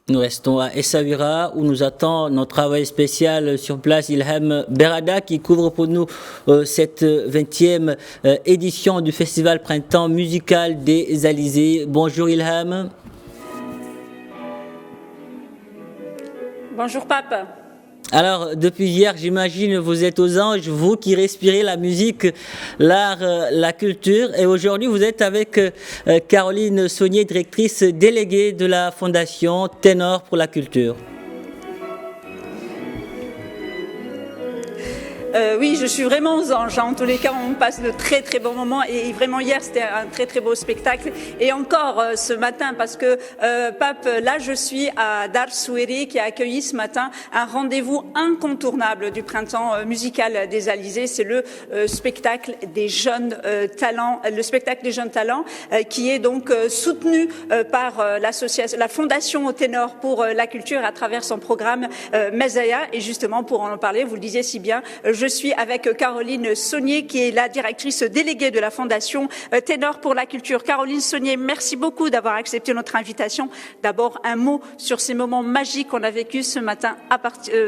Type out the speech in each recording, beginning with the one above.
Nous restons à Essaouira où nous attend notre travail spécial sur place, Ilham Berada, qui couvre pour nous cette 20e édition du Festival Printemps musical des Alizés. Bonjour Ilham. Bonjour Pape. Alors, depuis hier, j'imagine, vous êtes aux anges, vous qui respirez la musique, l'art, la culture. Et aujourd'hui, vous êtes avec Caroline Saunier, directrice déléguée de la Fondation Ténor pour la culture. Oui, je suis vraiment aux anges. En tous les cas, on passe de très très bons moments et vraiment hier c'était un très très beau spectacle. Et encore ce matin, parce que Pape, là je suis à Dar Soueri qui a accueilli ce matin un rendez-vous incontournable du printemps musical des Alizés. C'est le spectacle des jeunes talents, qui est donc soutenu par l'association, la Fondation Ténor pour la culture à travers son programme Mesaya. Et justement pour en parler, vous le disiez si bien, je suis avec Caroline Saunier, qui est la directrice déléguée de la Fondation Ténor pour la culture. Caroline Saunier, merci beaucoup d'avoir accepté notre invitation. D'abord, un mot sur ces moments magiques qu'on a vécus ce matin,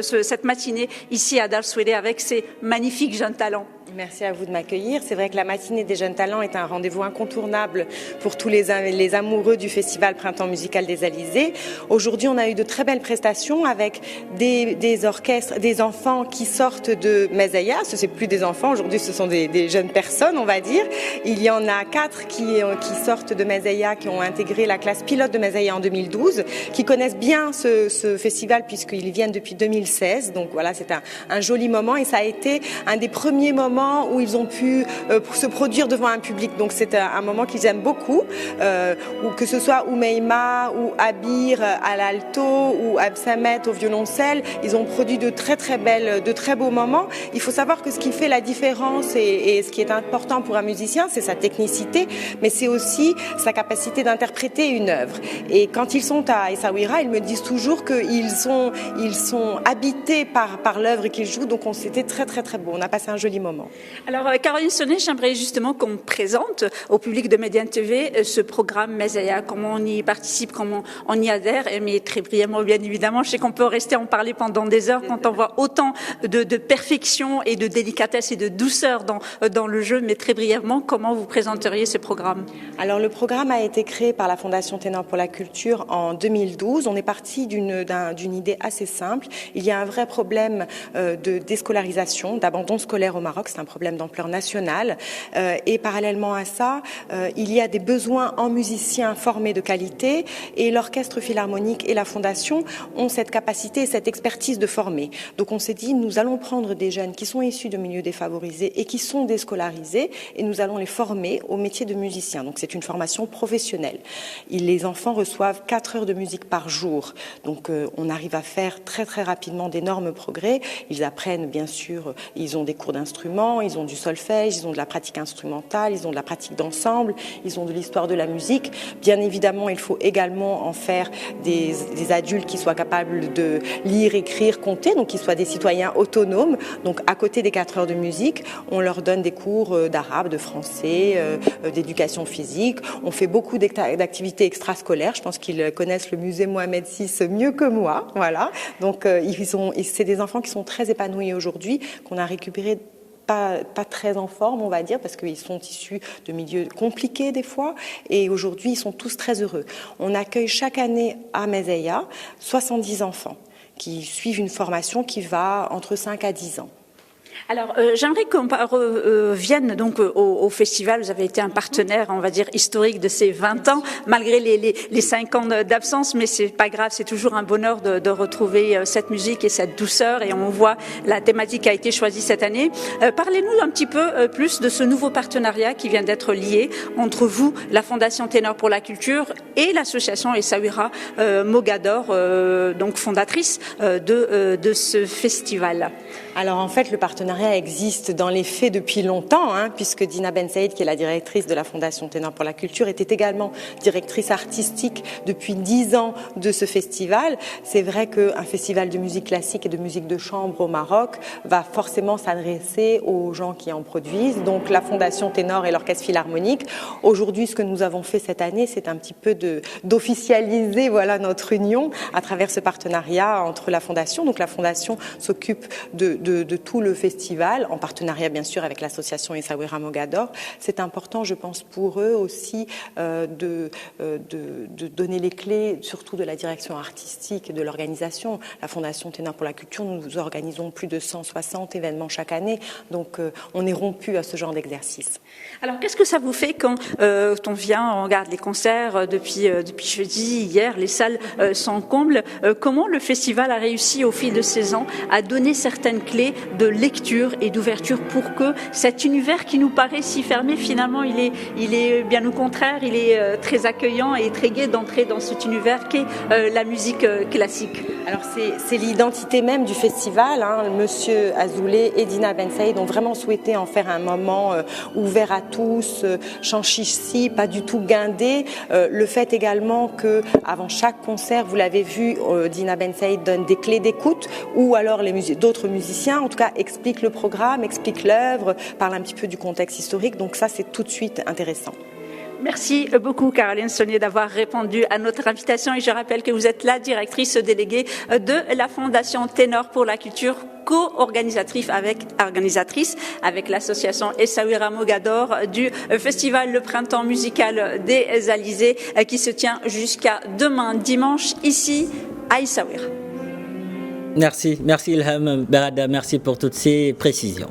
cette matinée, ici à Dar Soueri, avec ces magnifiques jeunes talents. Merci à vous de m'accueillir. C'est vrai que la matinée des jeunes talents est un rendez-vous incontournable pour tous les amoureux du Festival Printemps musical des Alizés. Aujourd'hui, on a eu de très belles prestations avec des orchestres, des enfants qui sortent de Mesaya. Ce n'est plus des enfants, aujourd'hui ce sont des jeunes personnes, on va dire. Il y en a 4 qui sortent de Mesaya, qui ont intégré la classe pilote de Mesaya en 2012, qui connaissent bien ce festival puisqu'ils viennent depuis 2016. Donc voilà, c'est un joli moment et ça a été un des premiers moments où ils ont pu se produire devant un public. Donc c'est un moment qu'ils aiment beaucoup, ou que ce soit Oumeima ou Abir à l'alto ou Absamet au violoncelle, ils ont produit de très beaux moments. Il faut savoir que ce qui fait la différence et ce qui est important pour un musicien, c'est sa technicité, mais c'est aussi sa capacité d'interpréter une œuvre. Et quand ils sont à Essaouira, ils me disent toujours qu'ils sont habités par l'œuvre qu'ils jouent. Donc c'était très beau. On a passé un joli moment. Alors, Caroline Saunier, j'aimerais justement qu'on présente au public de Médiane TV ce programme Mesaya, comment on y participe, comment on y adhère, mais très brièvement, bien évidemment. Je sais qu'on peut rester en parler pendant des heures quand on voit autant de perfection et de délicatesse et de douceur dans le jeu, mais très brièvement, comment vous présenteriez ce programme? Alors, le programme a été créé par la Fondation Ténor pour la culture en 2012. On est parti d'une idée assez simple. Il y a un vrai problème de déscolarisation, d'abandon scolaire au Maroc. C'est un problème d'ampleur nationale. Et parallèlement à ça, il y a des besoins en musiciens formés de qualité et l'Orchestre Philharmonique et la Fondation ont cette capacité et cette expertise de former. Donc on s'est dit, nous allons prendre des jeunes qui sont issus de milieux défavorisés et qui sont déscolarisés et nous allons les former au métier de musicien. Donc c'est une formation professionnelle. Les enfants reçoivent 4 heures de musique par jour. Donc on arrive à faire très rapidement d'énormes progrès. Ils apprennent bien sûr, ils ont des cours d'instruments, ils ont du solfège, ils ont de la pratique instrumentale, ils ont de la pratique d'ensemble, ils ont de l'histoire de la musique. Bien évidemment, il faut également en faire des adultes qui soient capables de lire, écrire, compter, donc qui soient des citoyens autonomes. Donc à côté des 4 heures de musique, on leur donne des cours d'arabe, de français, d'éducation physique. On fait beaucoup d'activités extrascolaires. Je pense qu'ils connaissent le musée Mohamed VI mieux que moi. Voilà. Donc c'est des enfants qui sont très épanouis aujourd'hui, qu'on a récupéré pas très en forme, on va dire, parce qu'ils sont issus de milieux compliqués des fois, et aujourd'hui, ils sont tous très heureux. On accueille chaque année à Mesaya 70 enfants qui suivent une formation qui va entre 5 à 10 ans. Alors, j'aimerais qu'on revienne donc au festival. Vous avez été un partenaire, on va dire, historique de ces 20 ans, malgré les 5 ans d'absence, mais c'est pas grave, c'est toujours un bonheur de retrouver cette musique et cette douceur, et on voit la thématique qui a été choisie cette année. Parlez-nous un petit peu plus de ce nouveau partenariat qui vient d'être lié entre vous, la Fondation Ténor pour la culture, et l'association Essaouira Mogador, donc fondatrice de ce festival. Alors en fait, le partenariat existe dans les faits depuis longtemps, puisque Dina Ben Saïd, qui est la directrice de la Fondation Ténor pour la Culture, était également directrice artistique depuis 10 ans de ce festival. C'est vrai qu'un festival de musique classique et de musique de chambre au Maroc va forcément s'adresser aux gens qui en produisent, donc la Fondation Ténor et l'Orchestre Philharmonique. Aujourd'hui, ce que nous avons fait cette année, c'est un petit peu d'officialiser notre union à travers ce partenariat entre la Fondation. Donc la Fondation s'occupe de tout le festival, en partenariat bien sûr avec l'association Essaouira Mogador. C'est important, je pense, pour eux aussi de donner les clés, surtout de la direction artistique et de l'organisation. La Fondation Ténor pour la Culture, nous organisons plus de 160 événements chaque année, donc on est rompu à ce genre d'exercice. Alors qu'est-ce que ça vous fait quand on vient, on regarde les concerts depuis jeudi, hier, les salles sont combles. Comment le festival a réussi au fil de ces ans à donner certaines clés de lecture et d'ouverture pour que cet univers qui nous paraît si fermé, finalement, il est bien au contraire, il est très accueillant et très gai d'entrer dans cet univers qu'est la musique classique. Alors c'est l'identité même du festival. Monsieur Azoulay et Dina Ben Saïd ont vraiment souhaité en faire un moment ouvert à tous, chanchichi, pas du tout guindé. Le fait également que avant chaque concert, vous l'avez vu, Dina Ben Saïd donne des clés d'écoute, ou alors d'autres musiciens, en tout cas, expliquent le programme, expliquent l'œuvre, parlent un petit peu du contexte historique. Donc ça, c'est tout de suite intéressant. Merci beaucoup Caroline Saunier d'avoir répondu à notre invitation et je rappelle que vous êtes la directrice déléguée de la Fondation Ténor pour la Culture, co-organisatrice avec l'association Essaouira Mogador du festival Le Printemps musical des Alizés qui se tient jusqu'à demain dimanche ici à Essaouira. Merci Ilham Berada, merci pour toutes ces précisions.